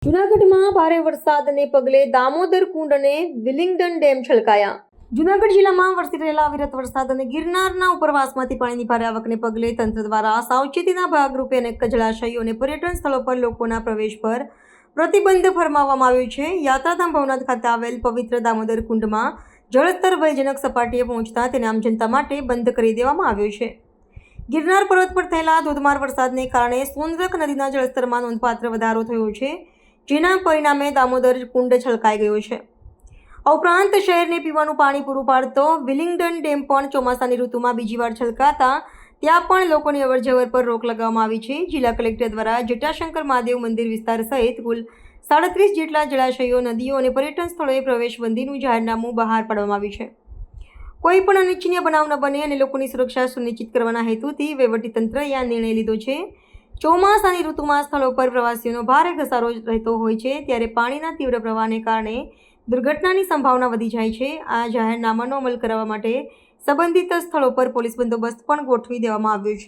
જૂનાગઢમાં ભારે વરસાદને પગલે દામોદર કુંડ અને વિલિંગડન ડેમ છલકાયા. જૂનાગઢ જિલ્લામાં વરસી રહેલા અવિરત વરસાદ અને ગિરનારના ઉપરવાસમાંથી પાણીની ભારે આવકને પગલે તંત્ર દ્વારા સાવચેતીના ભાગરૂપે અનેક જળાશયો અને પર્યટન સ્થળો પર લોકોના પ્રવેશ પર પ્રતિબંધ ફરમાવવામાં આવ્યો છે. યાત્રાધામ ભવનાથ ખાતે આવેલ પવિત્ર દામોદર કુંડમાં જળસ્તર ભયજનક સપાટીએ પહોંચતા તેને આમ જનતા માટે બંધ કરી દેવામાં આવ્યો છે. ગિરનાર પર્વત પર થયેલા ધોધમાર વરસાદને કારણે સોનરખ નદીના જળસ્તરમાં નોંધપાત્ર વધારો થયો છે, જેના પરિણામે દામોદર કુંડ છલકાઈ ગયો છે. આ ઉપરાંત શહેરને પીવાનું પાણી પૂરું પાડતો વિલિંગડન ડેમ પણ ચોમાસાની ઋતુમાં બીજી વાર છલકાતા ત્યાં પણ લોકોની અવરજવર પર રોક લગાવવામાં આવી છે. જિલ્લા કલેક્ટર દ્વારા જટાશંકર મહાદેવ મંદિર વિસ્તાર સહિત કુલ 37 જેટલા જળાશયો, નદીઓ અને પર્યટન સ્થળોએ પ્રવેશબંધીનું જાહેરનામું બહાર પાડવામાં આવ્યું છે. કોઈ પણ અનિચ્છનીય બનાવ ન બને અને લોકોની સુરક્ષા સુનિશ્ચિત કરવાના હેતુથી વહીવટીતંત્રએ આ નિર્ણય લીધો છે. ચોમાસાની ઋતુમાં સ્થળો પર પ્રવાસીઓનો ભારે ઘસારો રહેતો હોય છે, ત્યારે પાણીના તીવ્ર પ્રવાહને કારણે દુર્ઘટનાની સંભાવના વધી જાય છે. આ જાહેરનામાનો અમલ કરાવવા માટે સંબંધિત સ્થળો પર પોલીસ બંદોબસ્ત પણ ગોઠવી દેવામાં આવ્યો છે.